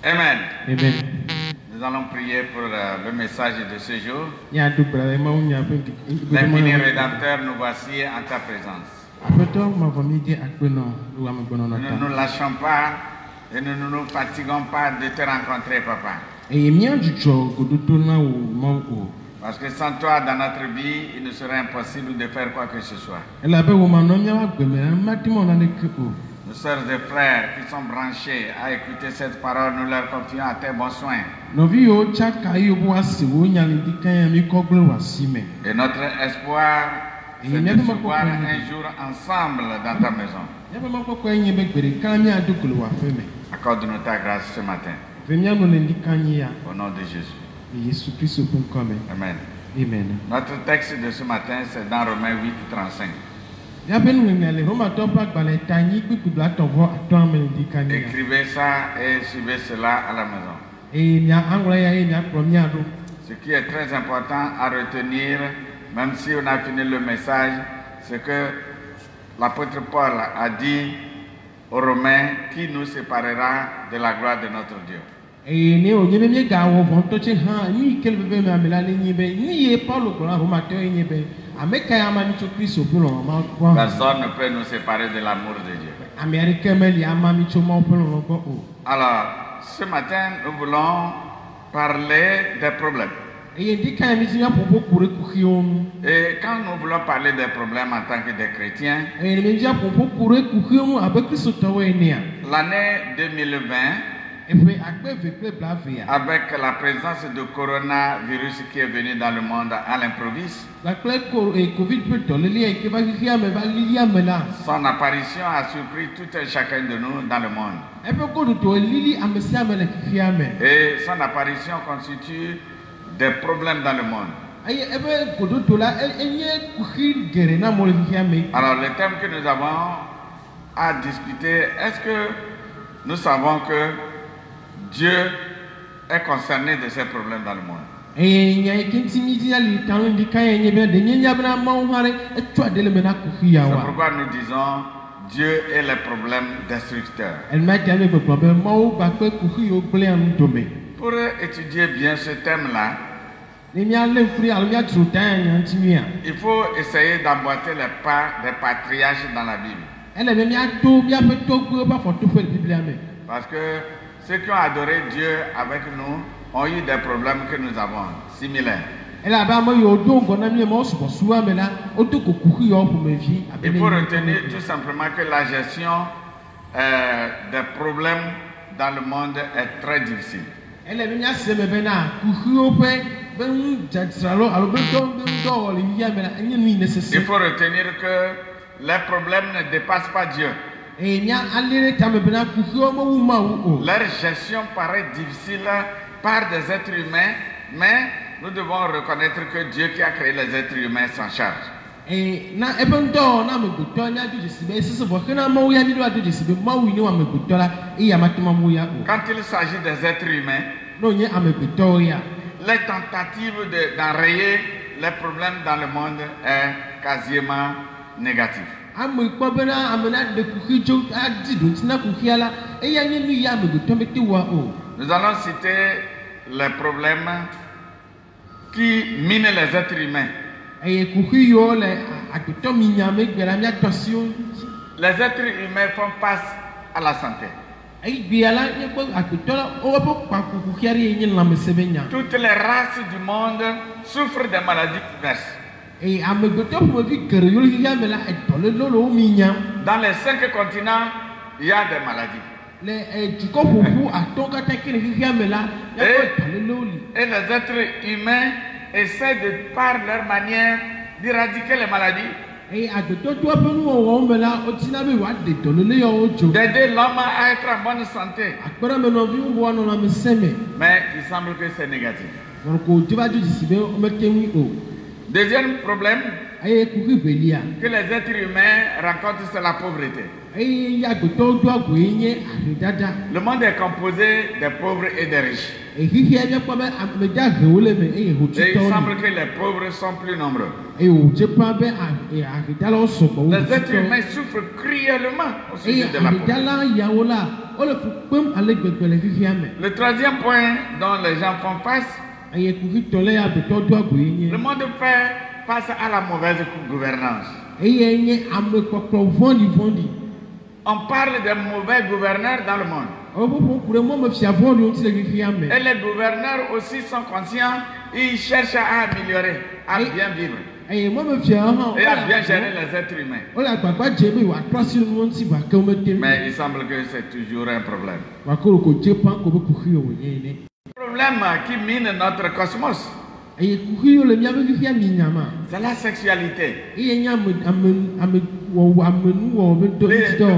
Amen. Amen. Nous allons prier pour le message de ce jour. L'infini Rédempteur, nous voici en ta présence. Nous ne nous lâchons pas et nous ne nous fatiguons pas de te rencontrer, Papa. Parce que sans toi, dans notre vie, il nous serait impossible de faire quoi que ce soit. Nos sœurs et frères qui sont branchés à écouter cette parole, nous leur confions à tes bons soins. Et notre espoir, c'est de se voir un jour ensemble dans ta maison. Accorde-nous ta grâce ce matin. Au nom de Jésus. Amen. Amen. Notre texte de ce matin, c'est dans Romains 8, 35. Écrivez ça et suivez cela à la maison. Ce qui est très important à retenir, même si on a fini le message, c'est que l'apôtre Paul a dit aux Romains qui nous séparera de la gloire de notre Dieu. Personne ne peut nous séparer de l'amour de Dieu. Alors, ce matin, nous voulons parler des problèmes. Et quand nous voulons parler des problèmes en tant que des chrétiens, l'année 2020, avec la présence du coronavirus qui est venu dans le monde à l'improviste, son apparition a surpris tout un chacun de nous dans le monde. Et son apparition constitue des problèmes dans le monde. Alors le thème que nous avons à discuter, est-ce que nous savons que Dieu est concerné de ces problèmes dans le monde? C'est pourquoi nous disons Dieu est le problème destructeur. Pour étudier bien ce thème-là, il faut essayer d'emboîter les pas des patriarches dans la Bible. Parce que ceux qui ont adoré Dieu avec nous ont eu des problèmes que nous avons, similaires. Il faut retenir tout simplement que la gestion des problèmes dans le monde est très difficile. Il faut retenir que les problèmes ne dépassent pas Dieu. Leur gestion paraît difficile par des êtres humains, mais nous devons reconnaître que Dieu qui a créé les êtres humains s'en charge. Quand il s'agit des êtres humains, les tentatives d'enrayer les problèmes dans le monde est quasiment négative. Nous allons citer les problèmes qui minent les êtres humains. Les êtres humains font face à la santé. Toutes les races du monde souffrent des maladies diverses. Dans les 5 continents, il y a des maladies. Et les êtres humains essaient de, par leur manière, d'éradiquer les maladies. D'aider l'homme à être en bonne santé. Mais il semble que c'est négatif. Deuxième problème que les êtres humains rencontrent, c'est la pauvreté. Le monde est composé des pauvres et des riches. Et il semble que les pauvres sont plus nombreux. Les êtres humains souffrent cruellement au sujet de la pauvreté. Le troisième point dont les gens font face, le monde fait face à la mauvaise gouvernance. On parle de mauvais gouverneurs dans le monde. Et les gouverneurs aussi sont conscients, ils cherchent à améliorer, à bien vivre. Et à bien gérer les êtres humains. Mais il semble que c'est toujours un problème. Problème qui mine notre cosmos. C'est la sexualité. Le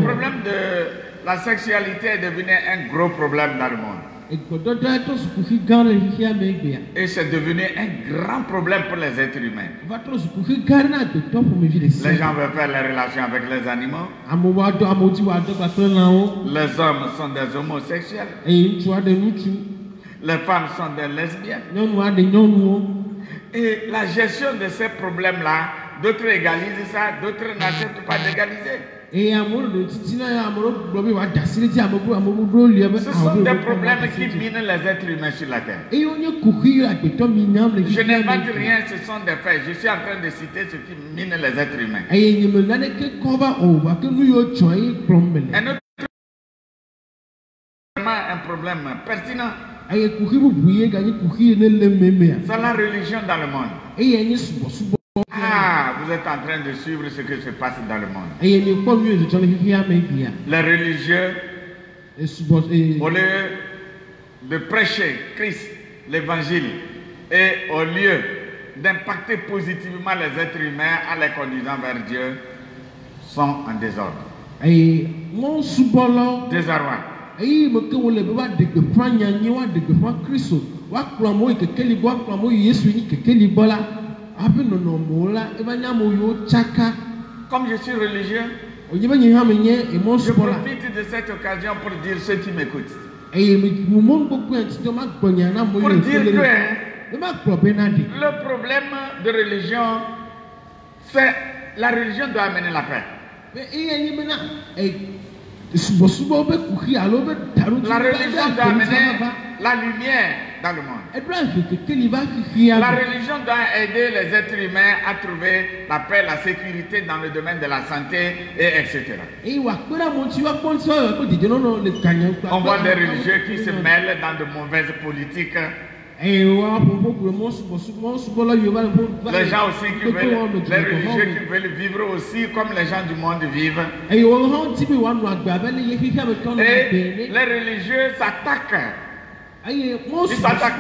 problème de la sexualité est devenu un gros problème dans le monde. Et c'est devenu un grand problème pour les êtres humains. Les gens veulent faire les relations avec les animaux. Les hommes sont des homosexuels. Les femmes sont des lesbiennes. Et la gestion de ces problèmes-là, d'autres égalisent ça, d'autres n'acceptent pas d'égaliser. Ce sont des problèmes qui minent les êtres humains sur la terre. Je n'invente rien, ce sont des faits. Je suis en train de citer ce qui mine les êtres humains. Un problème pertinent. C'est la religion dans le monde. Ah, vous êtes en train de suivre ce qui se passe dans le monde. Les religieux, au lieu de prêcher Christ, l'évangile, et au lieu d'impacter positivement les êtres humains en les conduisant vers Dieu, sont en désordre. Désarroi. Comme je suis religieux, je profite de cette occasion pour dire ceux qui m'écoutent. Pour dire que le problème de religion, c'est la religion doit amener la paix. La religion doit amener la lumière dans le monde. La religion doit aider les êtres humains à trouver la paix, la sécurité dans le domaine de la santé, et etc. On voit des religieux qui se mêlent dans de mauvaises politiques. Les gens aussi qui veulent, les religieux qui veulent vivre aussi comme les gens du monde vivent. Et les religieux s'attaquent. Ils s'attaquent.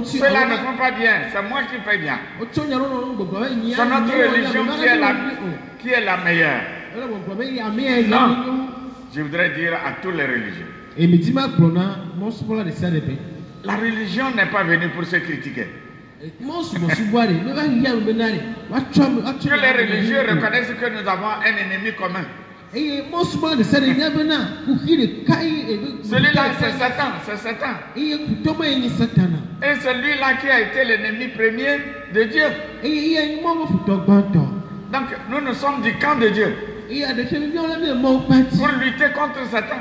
Cela ne font pas bien, c'est moi qui fais bien. C'est notre religion qui est la meilleure. Non, je voudrais dire à tous les religieux. La religion n'est pas venue pour se critiquer. Que les religieux reconnaissent que nous avons un ennemi commun. Celui-là, c'est Satan, c'est Satan. Et celui-là qui a été l'ennemi premier de Dieu. Donc, nous sommes du camp de Dieu. Pour lutter contre Satan.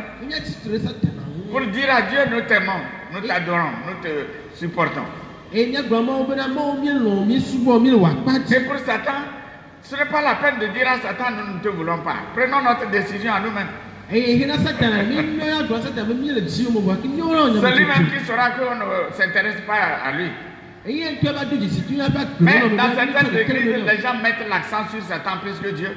Pour dire à Dieu, nous t'aimons, nous t'adorons, nous te supportons. Et pour Satan, ce n'est pas la peine de dire à Satan, nous ne te voulons pas. Prenons notre décision à nous-mêmes. Celui-même qui saura qu'on ne s'intéresse pas à lui. Mais dans certaines églises, les gens mettent l'accent sur Satan plus que Dieu.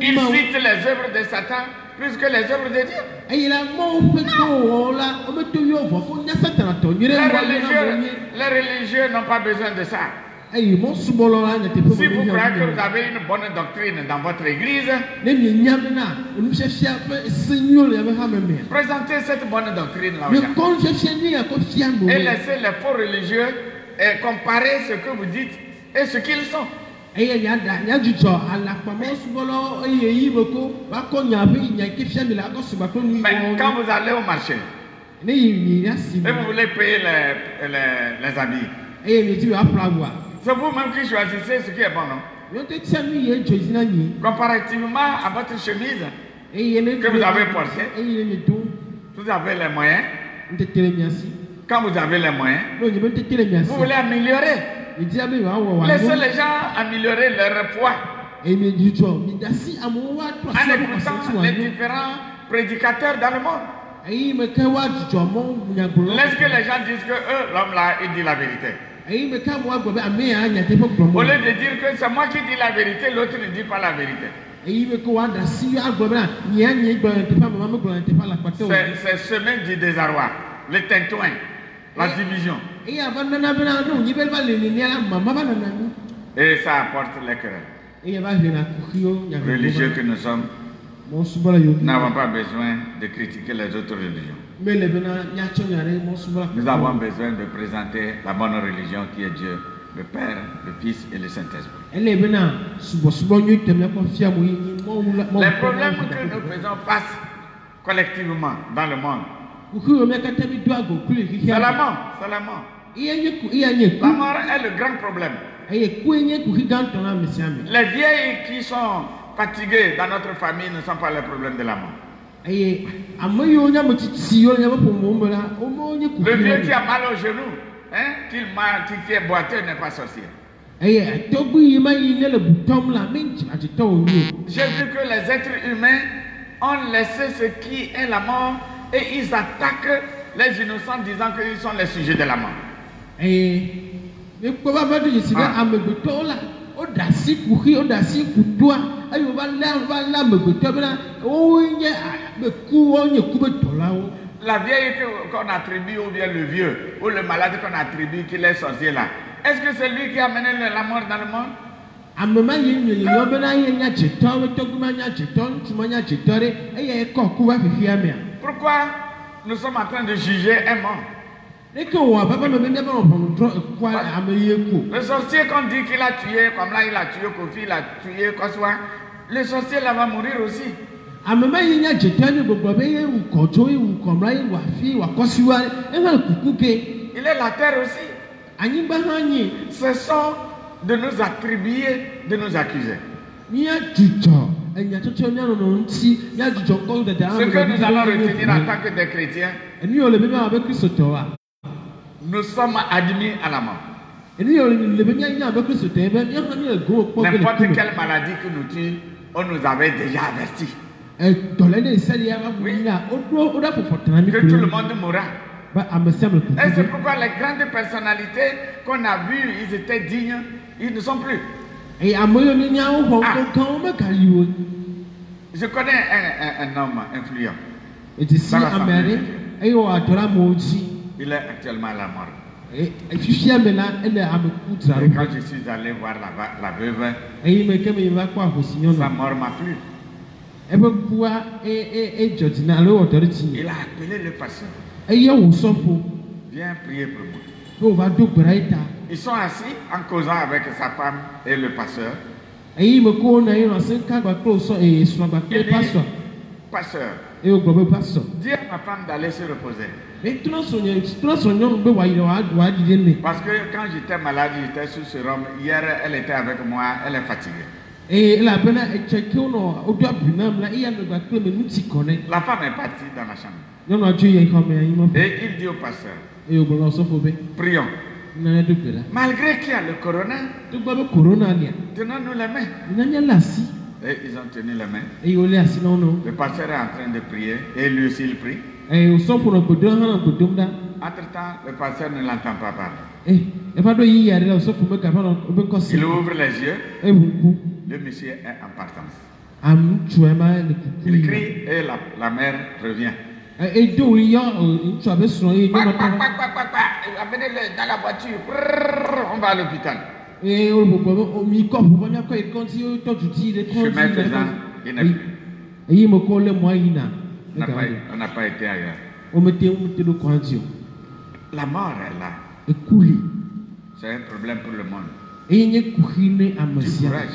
Ils citent les œuvres de Satan plus que les œuvres de Dieu. Les religieux n'ont pas besoin de ça. Si vous croyez que vous avez une bonne doctrine dans votre église, présentez cette bonne doctrine là. Et laissez les faux religieux comparer ce que vous dites et ce qu'ils sont. Mais quand vous allez au marché et vous voulez payer les habits, c'est vous-même qui choisissez ce qui est bon, non? Comparativement à votre chemise que vous avez portée, vous avez les moyens. Quand vous avez les moyens, vous voulez améliorer. Laissez les gens améliorer leur poids. En écoutant les différents prédicateurs dans le monde. Laisse que les gens disent que l'homme là, il dit la vérité. Au lieu de dire que c'est moi qui dis la vérité, l'autre ne dit pas la vérité. C'est semer du désarroi, le tintouin, la division. Et ça apporte les querelles. Religieux que nous sommes, nous n'avons pas besoin de critiquer les autres religions. Nous avons besoin de présenter la bonne religion qui est Dieu, le Père, le Fils et le Saint-Esprit. Les problèmes que nous faisons face collectivement dans le monde, c'est la mort. La mort est le grand problème. Les vieilles qui sont fatigués dans notre famille ne sont pas le problème de la mort. Le vieux qui a mal au genou, qui est boiteux, n'est pas sorcier. J'ai vu que les êtres humains ont laissé ce qui est la mort et ils attaquent les innocents disant qu'ils sont les sujets de la mort. La vieille qu'on attribue ou bien le vieux ou le malade qu'on attribue qu'il est sorcier là, est-ce que c'est lui qui a amené la mort dans le monde? Pourquoi nous sommes en train de juger un mort? Le sorcier qu'on dit qu'il a tué, comme là il a tué Kofi, il a tué Koswa, le sorcier là va mourir aussi. Il est la terre aussi. Ce sont de nous attribuer, de nous accuser. Ce que nous allons retenir en tant que des chrétiens, nous sommes admis à la mort. N'importe quelle maladie que nous tue, on nous avait déjà averti. Oui. Que tout le monde mourra. Et c'est pourquoi les grandes personnalités qu'on a vues, ils étaient dignes, ils ne sont plus. Je connais un homme influent. Il est actuellement à la mort. Et quand je suis allé voir la veuve, sa mort m'a plu. Il a appelé le pasteur. Viens prier pour moi. Ils sont assis en causant avec sa femme et le pasteur. Il dit, pasteur, dis à ma femme d'aller se reposer. Parce que quand j'étais malade, j'étais sous ce rhum. Hier, elle était avec moi, elle est fatiguée. La femme est partie dans la chambre. Et il dit au pasteur, prions. Malgré qu'il y a le corona, tenons-nous les mains. Et ils ont tenu les mains. Le pasteur est en train de prier et lui aussi il prie. Entre-temps, le pasteur ne l'entend pas parler. Il ouvre les yeux. Le monsieur est en partance. Il crie et la mère revient. Amenez-le dans la voiture. On va à l'hôpital. Chemin faisant, il n'est plus. On n'a pas été ailleurs. La mort est là. C'est un problème pour le monde. Du courage.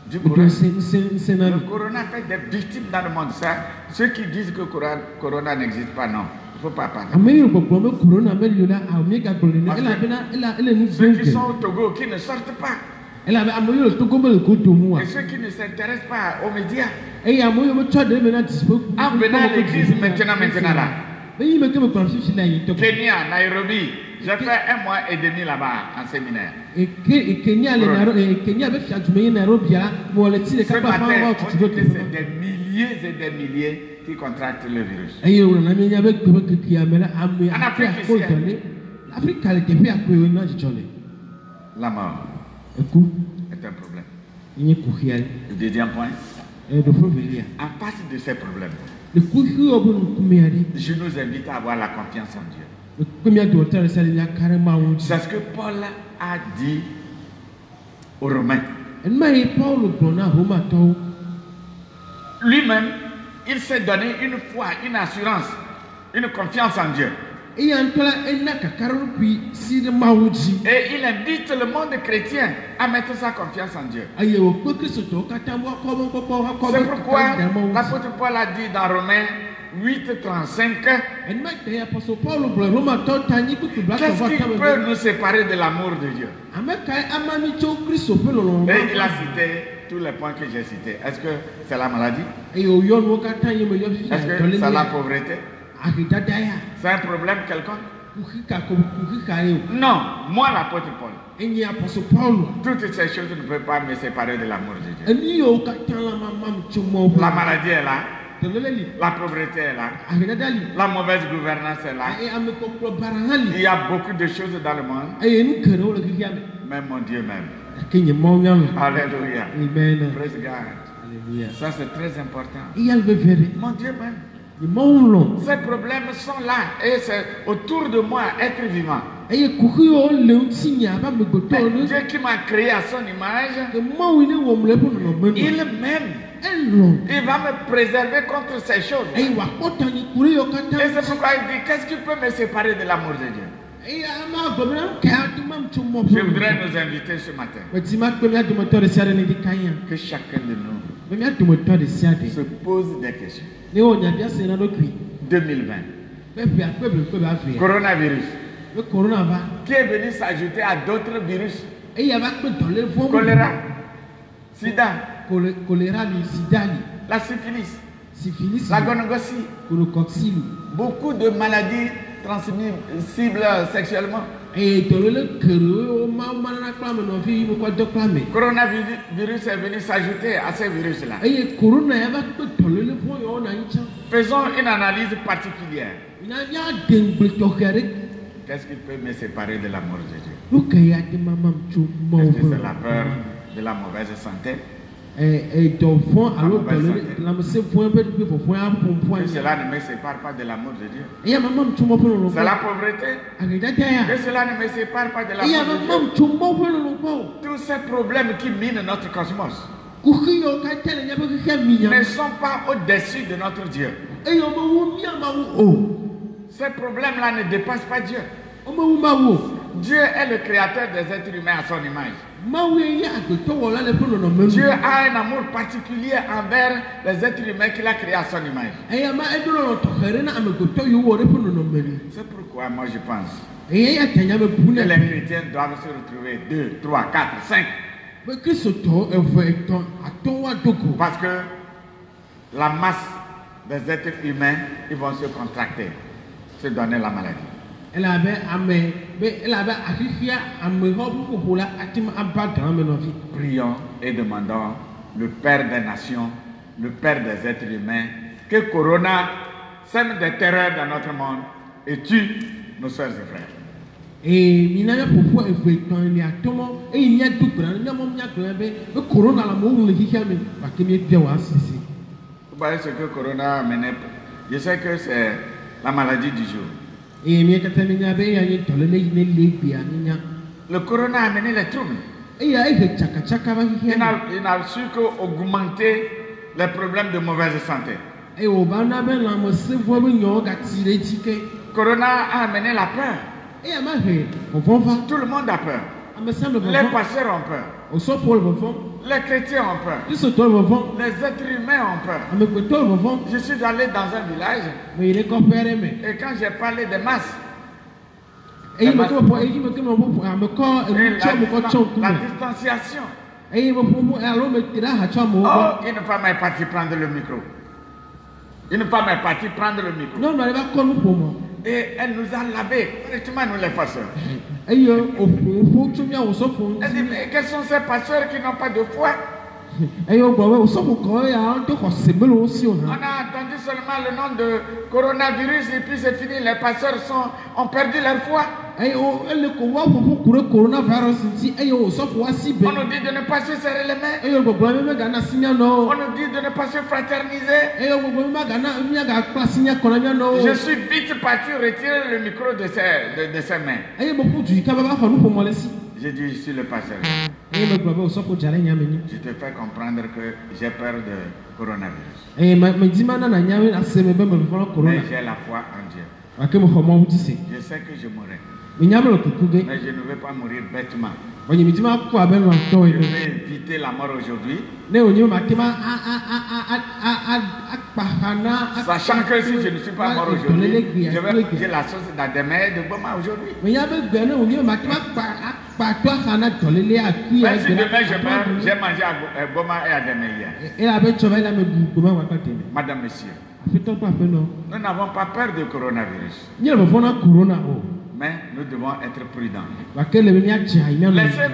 Du courage. Le corona fait des victimes dans le monde. Ça, ceux qui disent que le corona n'existe pas, non. Il ne faut pas parler. Ceux qui sont au Togo, qui ne sortent pas. Et ceux qui ne s'intéressent pas aux médias. En venant à l'église maintenant là. Kenya, Nairobi. J'ai fait 1 mois et demi là-bas en séminaire. Ce matin, on dit que c'est des milliers et des milliers qui contractent le virus. En Afrique ici, la mort est un problème. Le deuxième point, à partir de ces problèmes, je nous invite à avoir la confiance en Dieu. C'est ce que Paul a dit aux Romains. Lui-même, il s'est donné une foi, une assurance, une confiance en Dieu. Et il invite le monde chrétien à mettre sa confiance en Dieu. C'est pourquoi l'apôtre Paul a dit dans Romains 8:35, qu'est-ce qui peut nous séparer de l'amour de Dieu? Et il a cité tous les points que j'ai cités. Est-ce que c'est la maladie? Est-ce que c'est la pauvreté? C'est un problème quelconque? Non, moi l'apôtre Paul. Toutes ces choses ne peuvent pas me séparer de l'amour de Dieu. La maladie est là. La pauvreté est là. La mauvaise gouvernance est là. Il y a beaucoup de choses dans le monde. Mais mon Dieu m'aime. Alléluia. Praise God. Ça c'est très important. Mon Dieu m'aime. Ces problèmes sont là et c'est autour de moi, être vivant. Dieu qui m'a créé à son image, il m'aime. Il va me préserver contre ces choses. Et c'est pourquoi il dit, qu'est-ce qui peut me séparer de l'amour de Dieu? Je voudrais nous inviter ce matin que chacun de nous se pose des questions. 2020. Coronavirus. Qui est venu s'ajouter à d'autres virus. Choléra, sida, la syphilis, la gonorrhée, beaucoup de maladies transmissibles sexuellement. Coronavirus est venu s'ajouter à ces virus-là. Faisons une analyse particulière. Qu'est-ce qui peut me séparer de l'amour de Dieu? Est-ce que c'est la peur de la mauvaise santé? Que cela ne me sépare pas de l'amour de Dieu. C'est la pauvreté. Que cela ne me sépare pas de l'amour de Dieu. Tous ces problèmes qui minent notre cosmos ne sont pas au-dessus de notre Dieu. Ces problèmes-là ne dépassent pas Dieu. Dieu est le créateur des êtres humains à son image. Dieu a un amour particulier envers les êtres humains qu'il a créés à son image. C'est pourquoi moi je pense que les chrétiens doivent se retrouver 2, 3, 4, 5. Parce que la masse des êtres humains, ils vont se contracter, se donner la maladie. Prions et demandons le Père des nations, le Père des êtres humains, que Corona sème des terreurs dans notre monde et tue nos soeurs et frères. Vous voyez ce que Corona a mené. Je sais que c'est la maladie du jour. Le Corona a amené les troubles. Il n'a su qu'augmenter les problèmes de mauvaise santé. Corona a amené la peur. Tout le monde a peur. Les pasteurs ont peur. Les chrétiens ont peur. Les êtres humains ont peur. Je suis allé dans un village et quand j'ai parlé des masses, la distanciation. Oh, une femme est partie prendre le micro. Et elle nous a lavé, correctement nous les pasteurs. Elle dit, mais quels sont ces pasteurs qui n'ont pas de foi? On a entendu seulement le nom de coronavirus et puis c'est fini, les pasteurs ont perdu leur foi. On nous dit de ne pas se serrer les mains. On nous dit de ne pas se fraterniser. Je suis vite parti retirer le micro de ses mains. J'ai dit, je suis le pasteur. Je te fais comprendre que j'ai peur de coronavirus. Mais j'ai la foi en Dieu. Je sais que je mourrai. Mais je ne veux pas mourir bêtement. Je veux éviter la mort aujourd'hui. Sachant que si je ne suis pas mort aujourd'hui, je vais manger la sauce d'Ademé de Boma aujourd'hui. Même si demain je meurs, j'ai mangé à Boma et Ademé hier. Madame, Monsieur, nous n'avons pas peur du coronavirus. Mais nous devons être prudents. Laissez le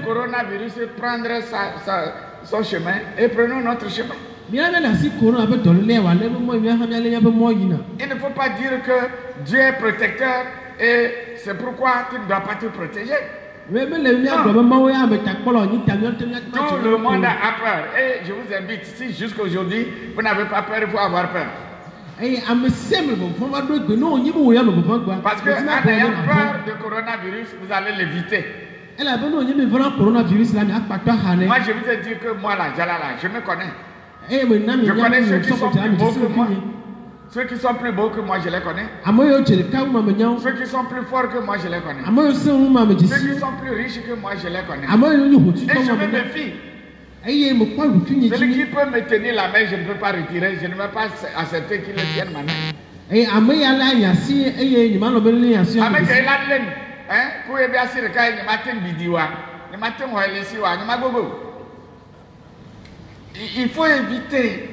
coronavirus prendre son chemin et prenons notre chemin. Il ne faut pas dire que Dieu est protecteur et c'est pourquoi tu ne dois pas te protéger. Non. Tout le monde a peur. Et je vous invite, si jusqu'aujourd'hui vous n'avez pas peur, il faut avoir peur. Parce que en ayant peur du coronavirus, vous allez l'éviter. Moi, je vous ai dit que moi, là, Jalala, je me connais. Je connais ceux qui sont plus beaux que moi. Ceux qui sont plus beaux que moi, je les connais. Ceux qui sont plus forts que moi, je les connais. Ceux qui sont plus riches que moi, je les connais. Et je me méfie. Celui qui peut me tenir la main, je ne peux pas retirer. Je ne vais pas accepter qu'il me tienne ma main. Il faut éviter.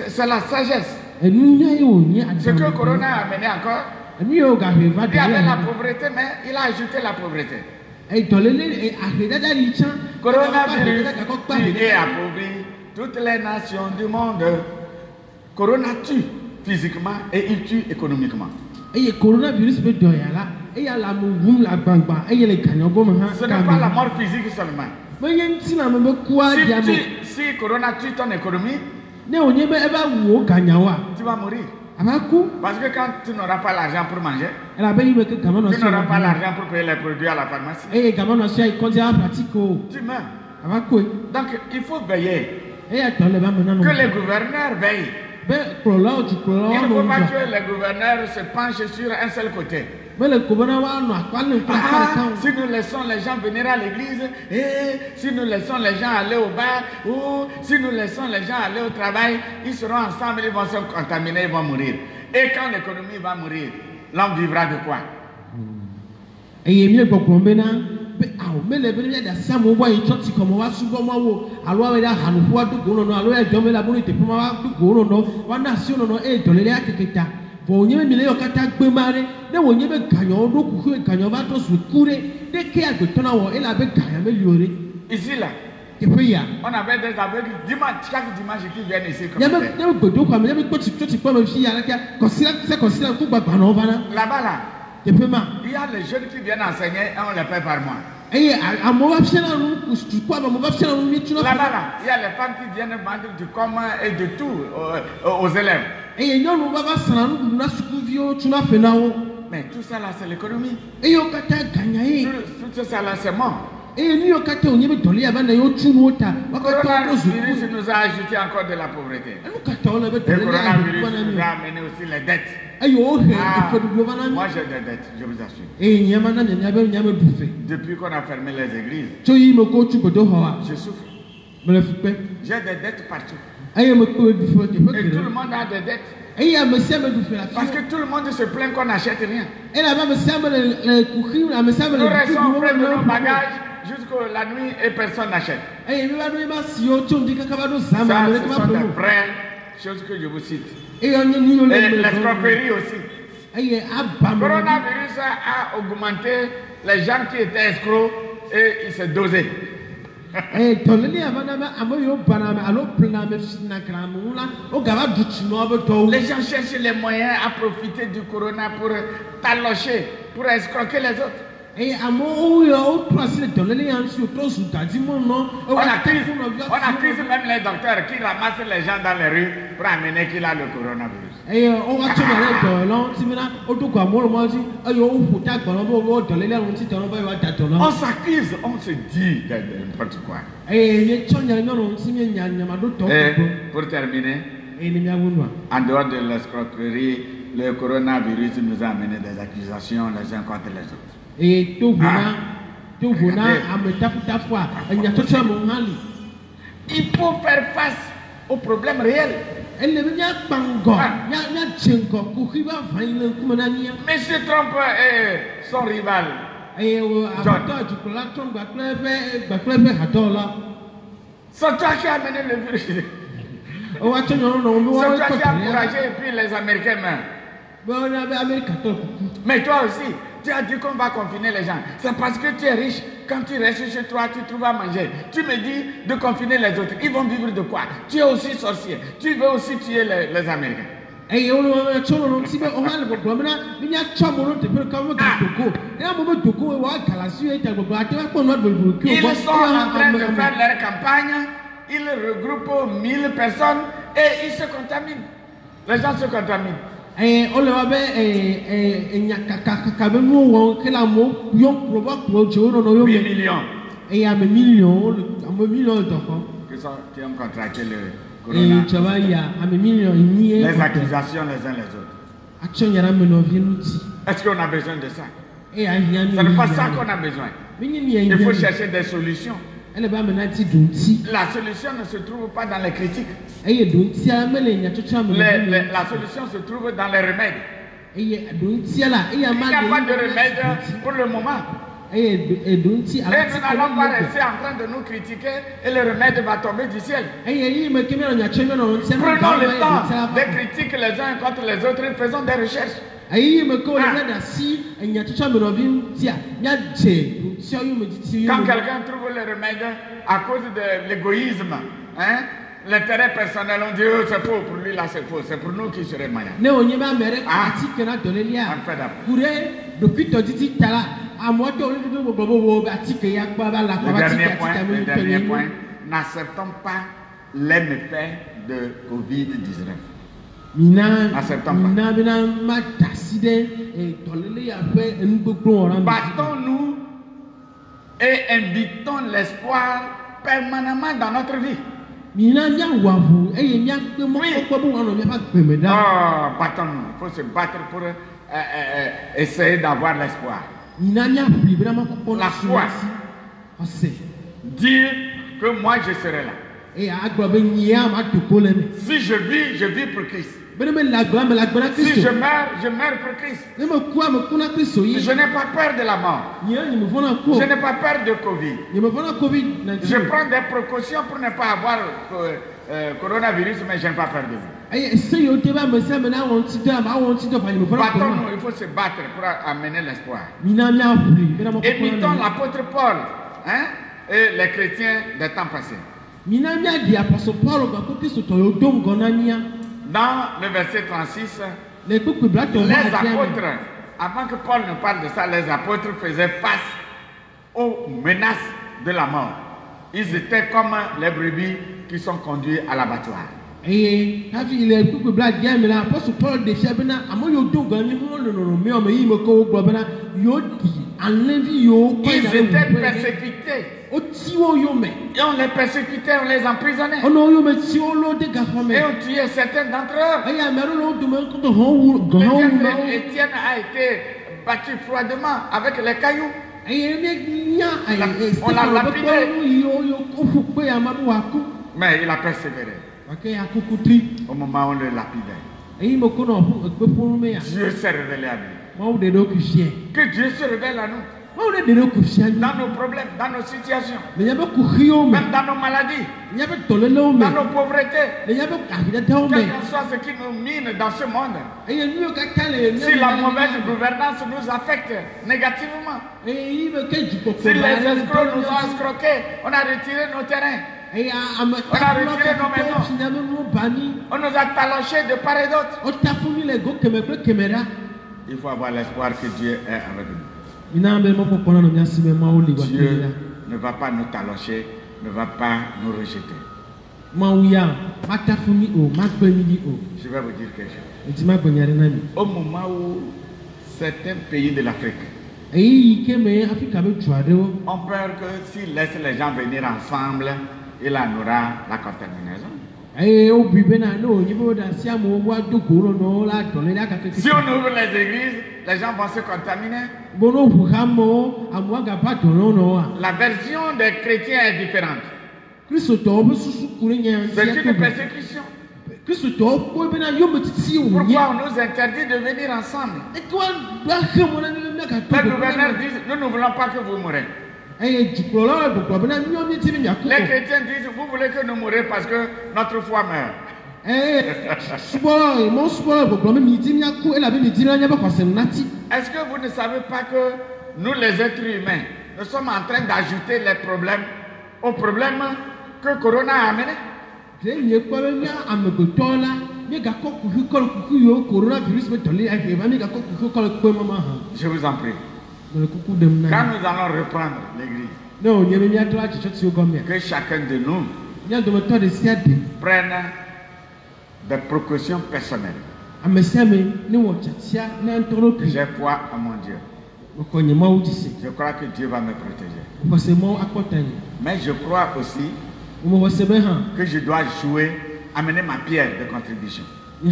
C'est la sagesse. Ce que Corona a amené encore, il y avait la pauvreté, mais il a ajouté la pauvreté. Coronavirus tue et appauvrit toutes les nations du monde. Corona tue physiquement et il tue économiquement. Ce n'est pas la mort physique seulement. Si Corona tue ton économie, tu vas mourir. Parce que quand tu n'auras pas l'argent pour manger, tu n'auras pas l'argent pour payer les produits à la pharmacie, tu meurs. Donc il faut veiller. Que les gouverneurs veillent. Il ne faut pas que les gouverneurs se penchent sur un seul côté. Si nous laissons les gens venir à l'église, si nous laissons les gens aller au bar, ou si nous laissons les gens aller au travail, ils seront ensemble, ils vont se contaminer, ils vont mourir. Et quand l'économie va mourir, l'homme vivra de quoi? Ici là, on avait des aveugles chaque dimanche qui viennent ici. Là-bas là, il y a les jeunes qui viennent enseigner et on les paie par mois. Là-bas là, il y a les femmes qui viennent vendre du commun et de tout aux élèves. Mais tout ça là, c'est l'économie. Tout ça là, c'est mort. Le coronavirus nous a ajouté encore de la pauvreté. Le coronavirus nous a amené aussi les dettes. Moi j'ai des dettes, je vous assure. Depuis qu'on a fermé les églises, je souffre. J'ai des dettes partout. Et tout le monde a des dettes. Parce que tout le monde se plaint qu'on n'achète rien. Nous restons près de nos bagages jusqu'à la nuit et personne n'achète. Ça, ce sont des vraies choses que je vous cite. Et l'escroquerie aussi. Le coronavirus a augmenté les gens qui étaient escrocs et ils se dosaient. Les gens cherchent les moyens à profiter du corona pour talocher, pour escroquer les autres. On accuse même les docteurs qui ramassent les gens dans les rues pour amener qu'il a le coronavirus. On s'accuse, on se dit n'importe quoi. Et pour terminer, en dehors de l'escroquerie, le coronavirus nous a amené des accusations les uns contre les autres. Il faut faire face aux problèmes réels. Monsieur Trump est son rival. C'est toi qui as amené le virus. C'est toi qui as encouragé et puis les Américains meurent. Mais toi aussi, tu as dit qu'on va confiner les gens. C'est parce que tu es riche. Quand tu restes chez toi, tu trouves à manger. Tu me dis de confiner les autres. Ils vont vivre de quoi? Tu es aussi sorcier. Tu veux aussi tuer les Américains. Ils sont en train de faire leur campagne. Ils regroupent 1000 personnes et ils se contaminent. Les gens se contaminent. 1000 millions. Qui ont contracté le corona. Les accusations les uns les autres. Est-ce qu'on a besoin de ça? Ce n'est pas ça qu'on a besoin. Il faut chercher des solutions. La solution ne se trouve pas dans les critiques. La solution se trouve dans les remèdes. Il n'y a pas de remède pour le moment. Et nous n'allons pas rester en train de nous critiquer et le remède va tomber du ciel. Prenons le temps de critiquer les uns contre les autres et faisons des recherches. Quand quelqu'un trouve le remède à cause de l'égoïsme, l'intérêt personnel, on dit oh, c'est faux, pour lui là c'est faux, c'est pour nous qui serait moyen. Le dernier point, n'acceptons pas les méfaits de Covid-19. Battons-nous et invitons l'espoir permanemment dans notre vie. Battons-nous. Il faut se battre pour essayer d'avoir l'espoir. La foi. Dire que moi je serai là. Si je vis pour Christ. Si je meurs pour Christ. Je n'ai pas peur de la mort. Je n'ai pas peur de Covid. Je prends des précautions pour ne pas avoir coronavirus, mais je n'ai pas peur de vous. Battons-nous, il faut se battre pour amener l'espoir. Imitons l'apôtre Paul et les chrétiens des temps passés. Dans le verset 36, les apôtres, avant que Paul ne parle de ça, les apôtres faisaient face aux menaces de la mort. Ils étaient comme les brebis qui sont conduits à l'abattoir. Ils étaient persécutés. Et on les persécutait, on les emprisonnait. Et on tuait certains d'entre eux. Étienne a été battu froidement avec les cailloux. On l'a lapidé. Mais il a persévéré. Au moment où on le lapidait, Dieu s'est révélé à lui. Que Dieu se révèle à nous. Dans nos problèmes, dans nos situations, même dans nos maladies, dans nos pauvretés, quel que soit ce qui nous mine dans ce monde. Si la mauvaise gouvernance nous affecte négativement, si les escrocs nous ont escroqués, on a retiré nos terrains, on a retiré nos maisons, on nous a talochés de part et d'autre. Il faut avoir l'espoir que Dieu est avec nous. Dieu ne va pas nous talocher, ne va pas nous rejeter. Je vais vous dire quelque chose. Au moment où certains pays de l'Afrique ont peur que s'ils laissent les gens venir ensemble, il en aura la contaminaison. Si on ouvre les églises, les gens vont se contaminer. La version des chrétiens est différente. C'est une persécution. Pourquoi on nous interdit de venir ensemble? Les gouverneurs disent, nous ne voulons pas que vous mourrez. Les chrétiens disent, vous voulez que nous mourions parce que notre foi meurt. Est-ce que vous ne savez pas que nous, les êtres humains, nous sommes en train d'ajouter les problèmes aux problèmes que Corona a amenés? Je vous en prie. Quand nous allons reprendre l'église, que chacun de nous prenne des précautions personnelles. J'ai foi à mon Dieu. Je crois que Dieu va me protéger. Mais je crois aussi que je dois jouer, amener ma pierre de contribution. Je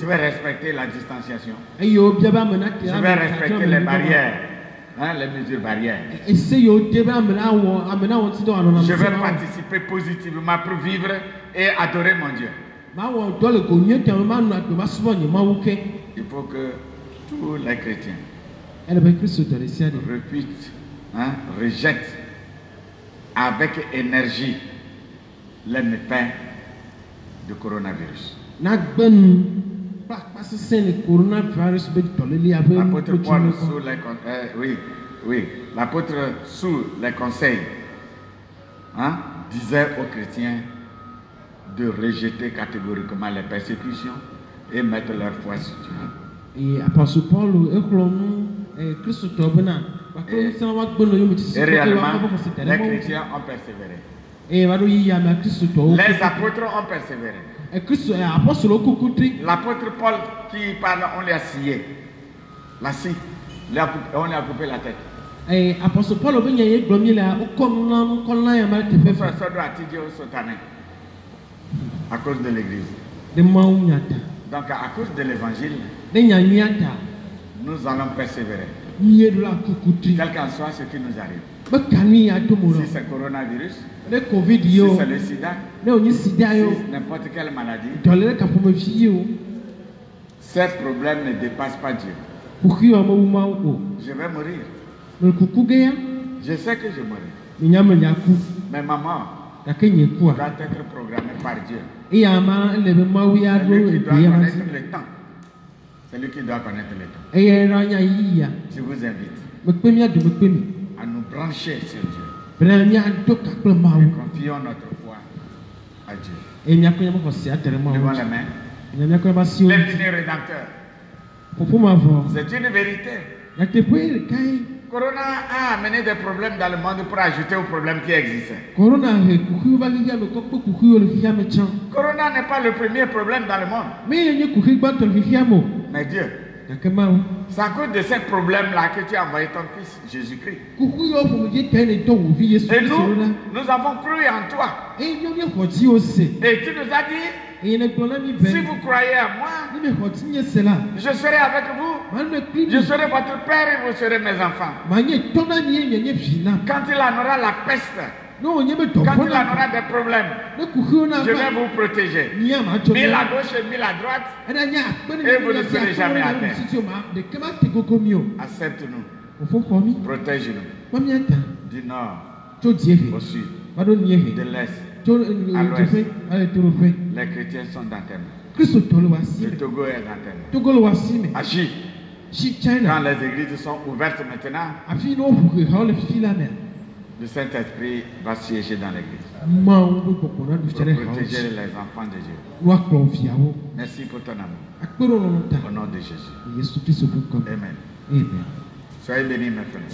vais respecter la distanciation. Je vais respecter les barrières, les mesures barrières. Je vais participer positivement pour vivre et adorer mon Dieu. Il faut que tous les chrétiens rejettent avec énergie les méfaits du coronavirus. L'apôtre Paul, l'apôtre sous les conseils, disait aux chrétiens de rejeter catégoriquement les persécutions et mettre leur foi sur Dieu. Et réellement, les chrétiens ont persévéré. Les apôtres ont persévéré. L'apôtre Paul qui parle, on l'a scié. La scie, on lui a coupé la tête. À cause de l'église. Donc à cause de l'évangile, nous allons persévérer. Quel qu'en soit ce qui nous arrive. Si c'est coronavirus, si c'est le sida, si n'importe quelle maladie, ces problèmes ne dépassent pas Dieu. Je vais mourir. Je sais que je mourrai. Mais ma mort doit être programmée par Dieu. C'est lui qui doit connaître le temps. C'est lui qui doit connaître le temps. Je vous invite à nous brancher sur Dieu. Et confions notre foi à Dieu. Levons les mains. L'infini rédempteur. C'est une vérité. Corona a amené des problèmes dans le monde pour ajouter aux problèmes qui existaient. Corona n'est pas le premier problème dans le monde. Mais Dieu C'est à cause de ces problèmes-là que tu as envoyé ton fils, Jésus-Christ. Et nous avons cru en toi. Et tu nous as dit, si vous croyez à moi, je serai avec vous. Je serai votre père et vous serez mes enfants. Quand il en aura la peste, quand il en aura des problèmes, je vais vous protéger. Mille à gauche et mille à droite, et vous ne serez jamais à terre. Accepte-nous. Protège-nous. Du nord au sud, de l'est à l'ouest. Les chrétiens sont dans tes mains. Le Togo est dans tes mains. Agis. Quand les églises sont ouvertes maintenant, le Saint-Esprit va siéger dans l'église pour protéger les enfants de Dieu. Merci pour ton amour. Au nom de Jésus. Amen. Soyez bénis, mes frères.